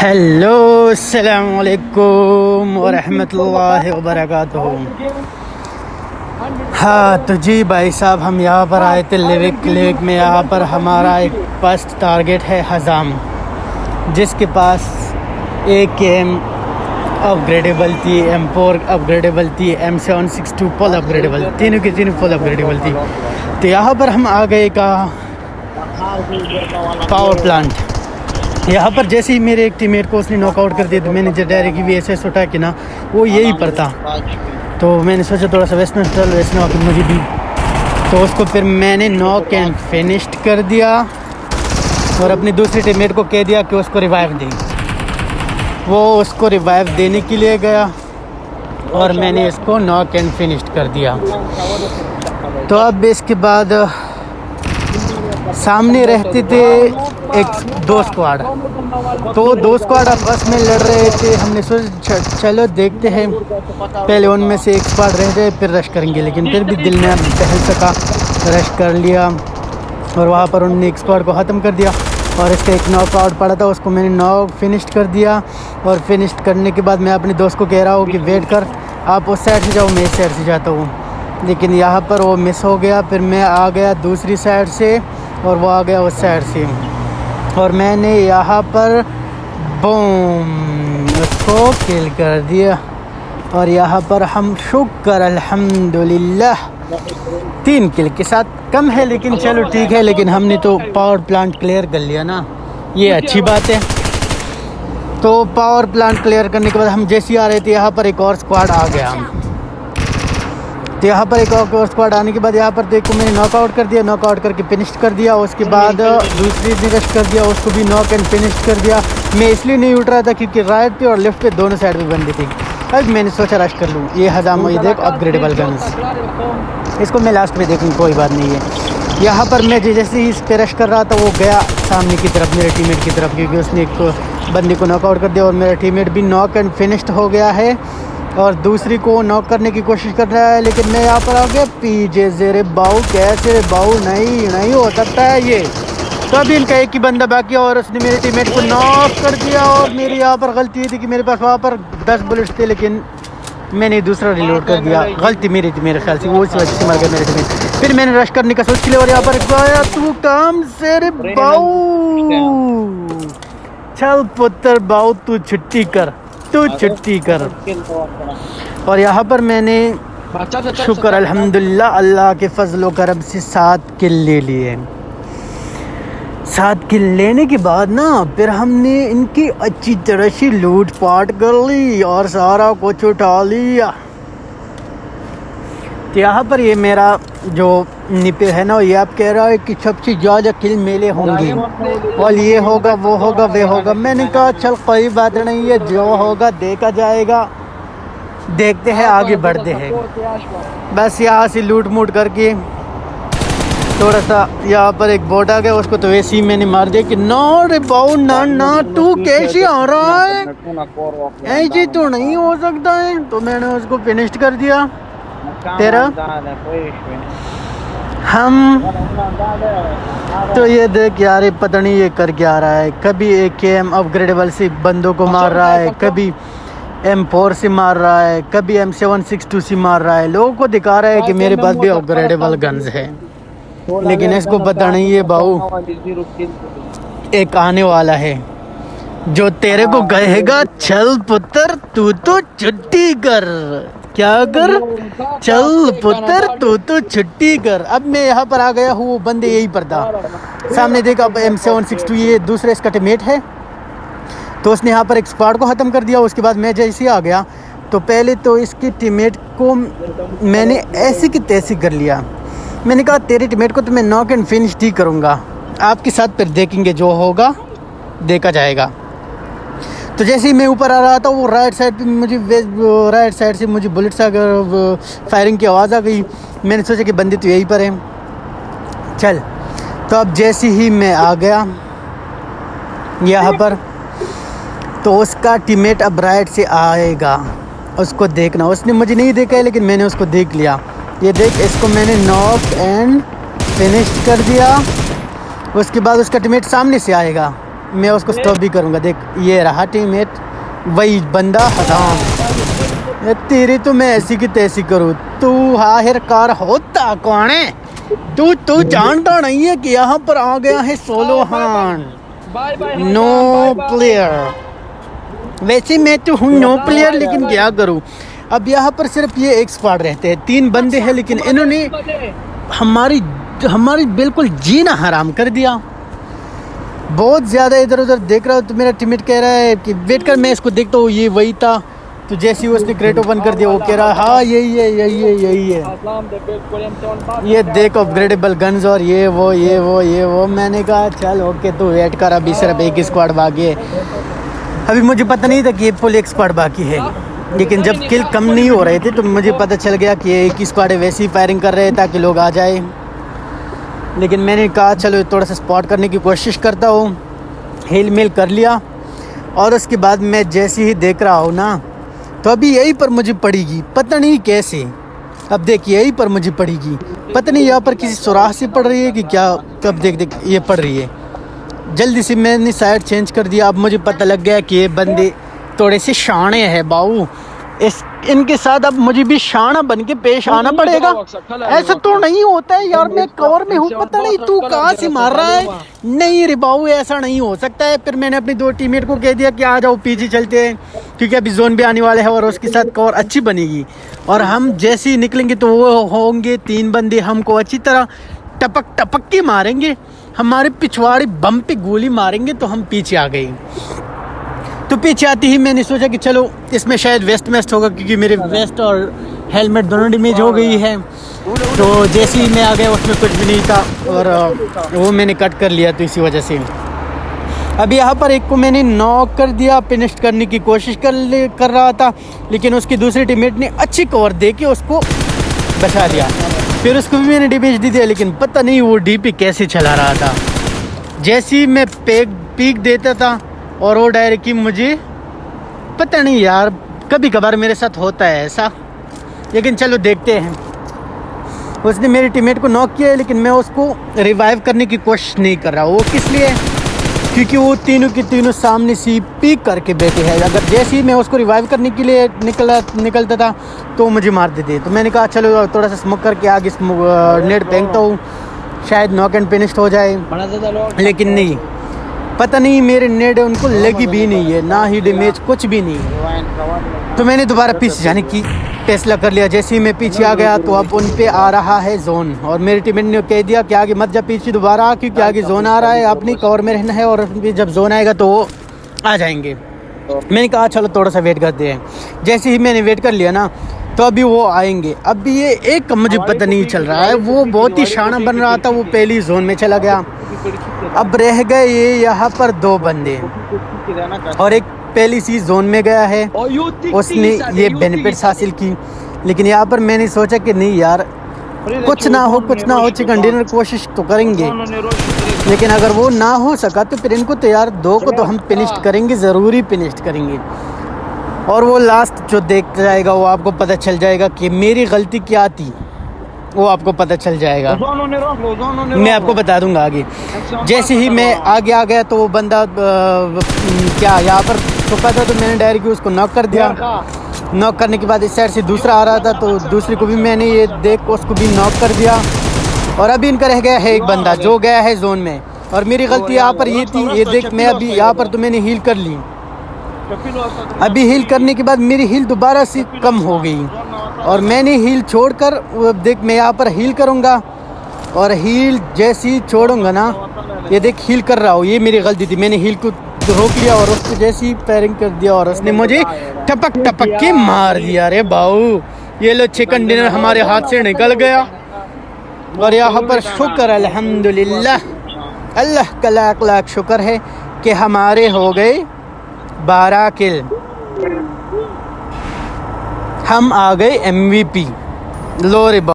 Hello अस्सलाम वालेकुम व रहमतुल्लाहि व बरकातुहू। हाँ तो जी भाई साहब, हम यहाँ पर आए थे लिविक में। यहाँ पर हमारा एक फर्स्ट टारगेट है हज़ाम, जिसके पास एक एम अपग्रेडेबल थी, M4 अपग्रेडेबल थी, M762 फुल अपग्रेडेबल, तीनों की तीनों फुल अपग्रेडेबल थी। तो यहाँ पर हम आ गए का पावर प्लांट। यहाँ पर जैसे ही मेरे एक टीममेट को उसने नॉकआउट कर दिया तो मैंने जो डायरेक्ट VSS उठा के ना, वो यही पर था। तो मैंने सोचा थोड़ा सा वेस्टर्न कि मुझे भी, तो उसको फिर मैंने नॉक एंड फिनिश्ड कर दिया और अपनी दूसरी टीममेट को कह दिया कि उसको रिवाइव दे। वो उसको रिवाइव देने के लिए गया और मैंने इसको नॉक एंड फिनिश्ड कर दिया। तो अब इसके बाद सामने रहते थे दो स्क्वाड, तो दो स्क्वाड आपस में लड़ रहे थे। हमने सोचा चलो देखते हैं, पहले उनमें से एक स्क्वाड रह जाए फिर रश करेंगे, लेकिन फिर भी दिल में पहल सका, रश कर लिया और वहाँ पर उन्होंने एक स्क्वाड को ख़त्म कर दिया और इसका एक नॉक आउट पड़ा था, उसको मैंने नॉक फिनिश्ड कर दिया। और फिनिश्ड करने के बाद मैं अपने दोस्त को कह रहा हूँ कि वेट कर, आप उस साइड से जाओ, मैं इस साइड से जाता हूँ, लेकिन यहाँ पर वो मिस हो गया। फिर मैं आ गया दूसरी साइड से और वो आ गया उस साइड से, और मैंने यहाँ पर बूम उसको किल कर दिया। और यहाँ पर हम शुक्र अल्हम्दुलिल्लाह 3 किल के साथ, कम है लेकिन चलो ठीक है, लेकिन हमने तो पावर प्लांट क्लियर कर लिया ना, ये अच्छी बात है। तो पावर प्लांट क्लियर करने के बाद हम जैसे ही आ रहे थे यहाँ पर एक और स्क्वाड आ गया। तो यहाँ पर एक और स्क्वाड आने के बाद यहाँ पर देखो मैंने नॉकआउट कर दिया, नॉकआउट करके फिनिश कर दिया। उसके बाद दूसरी ने रश कर दिया, उसको भी नॉक एंड फिनिश कर दिया। मैं इसलिए नहीं उठ रहा था क्योंकि राइट पे और लेफ्ट पे दोनों साइड पे बंदी थी। अब मैंने सोचा रश कर लूँ। ये हज़ाम, ये देख अपग्रेडेबल गन्स, इसको मैं लास्ट में देखूँ, कोई बात नहीं है। यहाँ पर मैं जैसे ही इस पर रश कर रहा था वो गया सामने की तरफ, मेरे टीममेट की तरफ, क्योंकि उसने एक बंदी को नॉकआउट कर दिया और मेरा टीममेट भी नॉक एंड फिनिश्ड हो गया है और दूसरी को नॉक करने की कोशिश कर रहा है। लेकिन मैं यहाँ पर आ गया पीछे से। रे बाऊ कैसे, रे बाऊ नहीं हो सकता है ये। तो अभी इनका एक ही बंदा बाकी और उसने मेरे टीममेट को नॉक कर दिया। और मेरी यहाँ पर गलती ये थी कि मेरे पास वहाँ पर 10 बुलेट्स थे, लेकिन मैंने दूसरा रिलोड कर दिया। गलती मेरी थी, मेरे ख्याल से वो इस वजह से मर गया मेरे टीममेट। फिर मैंने रश करने का सोच लिया और यहाँ पर गया तू काम से। रे बाऊ चल पुत्र, बाऊ तू छुट्टी कर, तू छुट्टी कर। और यहाँ पर मैंने शुक्र अल्हम्दुलिल्लाह अल्लाह के फजल व करम से 7 किल ले लिए। 7 किल लेने के बाद ना फिर हमने इनकी अच्छी तरह से लूट पाट कर ली और सारा कुछ उठा लिया। तो यहाँ पर ये मेरा जो निपे है ना, ये आप कह रहा है कि सबसे ज़्यादा किल मेले होंगे और ये होगा वो होगा वे होगा। मैंने कहा चल कोई बात नहीं है, जो होगा देखा जाएगा, देखते हैं आगे बढ़ते हैं। बस यहाँ से लूट मूट करके थोड़ा सा यहाँ पर एक बोट आ गया, उसको तो वैसे ही मैंने मार दिया कि नो रे बाऊ ना तू कैसे आ रहा है, ऐसे तो नहीं हो सकता है। तो मैंने उसको फिनिश कर दिया। तेरा हम तो ये देख यार, पता नहीं ये कर क्या रहा है। कभी AKM अपग्रेडेबल से बंदों को मार रहा है, कभी M4 से मार रहा है, कभी M762 से मार रहा है। लोगों को दिखा रहा है कि मेरे पास भी अपग्रेडेबल गन्स है, लेकिन इसको पता नहीं है बाऊ एक आने वाला है जो तेरे को कहेगा चल पुत्र तू तो छुट्टी कर। क्या कर, चल पुत्र तू तो छुट्टी कर। अब मैं यहाँ पर आ गया हूँ, वो बंदे यहीं पर था। सामने देखा M762, ये दूसरे इसका टीममेट है, तो उसने यहाँ पर एक स्क्वाड को ख़त्म कर दिया। उसके बाद मैं जैसे ही आ गया तो पहले तो इसके टीममेट को मैंने ऐसे की तैसी कर लिया। मैंने कहा तेरे टीममेट को तो मैं नॉक एंड फिनिश ही करूँगा, आपके साथ फिर देखेंगे, जो होगा देखा जाएगा। तो जैसे ही मैं ऊपर आ रहा था वो राइट साइड से मुझे बुलेट से फायरिंग की आवाज़ आ गई। मैंने सोचा कि बंदे तो यहीं पर हैं, चल। तो अब जैसे ही मैं आ गया यहाँ पर तो उसका टीममेट अब राइट से आएगा, उसको देखना। उसने मुझे नहीं देखा है लेकिन मैंने उसको देख लिया। ये देख, इसको मैंने नॉक एंड फिनिश कर दिया। उसके बाद उसका टीममेट सामने से आएगा, मैं उसको स्टॉप भी करूँगा। देख ये रहा टीममेट, वही बंदा हराम। तेरी तो मैं ऐसी की तैसी करूँ, तू आखिरकार होता कौन है? तू जानता नहीं है कि यहाँ पर आ गया है सोलो हान, नो प्लेयर। वैसे मैं तो हूँ नो प्लेयर, लेकिन क्या करूँ, अब यहाँ पर सिर्फ ये एक स्क्वाड रहते हैं, 3 बंदे हैं, लेकिन इन्होंने हमारी बिल्कुल जीना हराम कर दिया। बहुत ज़्यादा इधर उधर देख रहा हूँ तो मेरा टीममेट कह रहा है कि वेट कर, मैं इसको देखता हूँ, ये वही था। तो जैसे ही उसने क्रेट ओपन कर दिया वो कह रहा है हाँ यही है। ये देख अपग्रेडेबल गन्स और ये वो। मैंने कहा चल ओके तू वेट कर, अभी सिर्फ एक ही स्क्वाड बाकी है। अभी मुझे पता नहीं था कि ये फुल एक स्क्वाड बाकी है, लेकिन जब किल कम नहीं हो रहे थे तो मुझे पता चल गया कि एक ही स्क्वाड है, वैसे ही फायरिंग कर रहे हैं ताकि लोग आ जाए। लेकिन मैंने कहा चलो थोड़ा सा स्पॉट करने की कोशिश करता हूँ, हिल मिल कर लिया। और उसके बाद मैं जैसे ही देख रहा हूँ ना, तो अभी यहीं पर मुझे पड़ेगी, पता नहीं कैसे। अब देख यहीं पर मुझे पड़ेगी, पता नहीं यहाँ पर किसी सुराख से पड़ रही है कि क्या। कब देख ये पड़ रही है। जल्दी से मैंने साइड चेंज कर दिया। अब मुझे पता लग गया कि ये बंदे थोड़े से शाणे हैं बाऊ, इनके साथ अब मुझे भी शाना बन के पेश आना पड़ेगा। ऐसा तो नहीं होता है यार, मैं कवर में हूँ, पता नहीं तू कहाँ से मार रहा है। नहीं रे बाबू ऐसा नहीं हो सकता है। फिर मैंने अपनी 2 टीममेट को कह दिया कि आ जाओ पीछे चलते हैं, क्योंकि अभी जोन भी आने वाले हैं और उसके साथ कवर अच्छी बनेगी। और हम जैसे ही निकलेंगे तो वो होंगे 3 बंदे, हमको अच्छी तरह टपक के मारेंगे, हमारे पिछवाड़े बम पे गोली मारेंगे। तो हम पीछे आ गए। तो पीछे आती ही मैंने सोचा कि चलो इसमें शायद वेस्ट होगा, क्योंकि मेरे वेस्ट और हेलमेट दोनों डैमेज हो गई है। तो जैसे ही मैं आ गया उसमें कुछ भी नहीं था और वो मैंने कट कर लिया, तो इसी वजह से अभी यहाँ पर एक को मैंने नॉक कर दिया। फिनिश करने की कोशिश कर रहा था, लेकिन उसकी दूसरी टीममेट ने अच्छी कवर दे के उसको बचा लिया। फिर उसको भी मैंने डैमेज दे दिया, लेकिन पता नहीं वो डीपी कैसे चला रहा था। जैसे ही मैं पीक देता था और वो डायरेक्टली मुझे पता नहीं यार, कभी कभार मेरे साथ होता है ऐसा। लेकिन चलो देखते हैं। उसने मेरे टीममेट को नॉक किया है, लेकिन मैं उसको रिवाइव करने की कोशिश नहीं कर रहा। वो किस लिए? क्योंकि वो तीनों की तीनों सामने से पीक करके बैठे हैं। अगर जैसे ही मैं उसको रिवाइव करने के लिए निकलता था तो मुझे मार देते। तो मैंने कहा चलो थोड़ा सा स्मोक करके आगे नेट फेंकता हूँ, शायद नॉक एंड फिनिश हो जाए। लेकिन नहीं, पता नहीं मेरे नेट उनको लगी भी नहीं है, ना ही डैमेज, कुछ भी नहीं है। तो मैंने दोबारा पीछे जाने की फैसला कर लिया। जैसे ही मैं पीछे आ गया तो अब उन पे आ रहा है जोन, और मेरे टीममेट ने कह दिया कि आगे मत जा, पीछे दोबारा आ, क्योंकि आगे जोन आ रहा है, अपनी कवर में रहना है और जब जोन आएगा तो वो आ जाएंगे। मैंने कहा चलो थोड़ा सा वेट करते हैं। जैसे ही मैंने वेट कर लिया ना, तो अभी वो आएंगे। अभी ये एक मुझे पता नहीं चल रहा है, वो बहुत ही शाना बन रहा था, वो पहली जोन में चला गया। अब रह गए ये यहाँ पर 2 बंदे, और एक पहली सी जोन में गया है, उसने ये बेनिफिट्स हासिल की। लेकिन यहाँ पर मैंने सोचा कि नहीं यार, कुछ ना हो चिकन डिनर कोशिश तो करेंगे। लेकिन अगर वो ना हो सका तो फिर इनको तो यार 2 को तो हम फिनिश करेंगे, ज़रूरी फिनिश करेंगे। और वो लास्ट जो देख जाएगा वो आपको पता चल जाएगा कि मेरी गलती क्या थी, वो आपको पता चल जाएगा। मैं आपको बता दूंगा आगे। जैसे ही मैं आगे आ गया तो वो बंदा क्या यहाँ पर छुपा था, तो मैंने डायरेक्ट उसको नॉक कर दिया। नॉक करने के बाद इस साइड से दूसरा आ रहा था, तो दूसरे को भी मैंने ये देख उसको भी नॉक कर दिया। और अभी इनका रह गया है एक बंदा जो गया है जोन में, और मेरी गलती यहाँ पर ये थी। ये देख मैं अभी यहाँ पर तो मैंने हील कर ली। अभी हील करने के बाद मेरी हील दोबारा से कम हो गई, और मैंने हील छोड़कर देख मैं यहाँ पर हील करूँगा, और हील जैसे ही छोड़ूंगा ना, ये देख हील कर रहा हूँ, ये मेरी गलती थी। मैंने हील को रोक लिया और उसको जैसे ही फायरिंग कर दिया और उसने मुझे टपक के मार दिया। रे बाऊ, ये लो चिकन डिनर हमारे हाथ से निकल गया। और यहाँ पर शुक्र अल्हम्दुलिल्लाह, अल्लाह का लाख लाख शुक्र है कि हमारे हो गए 12 किल। हम आ गए MVP। लो रे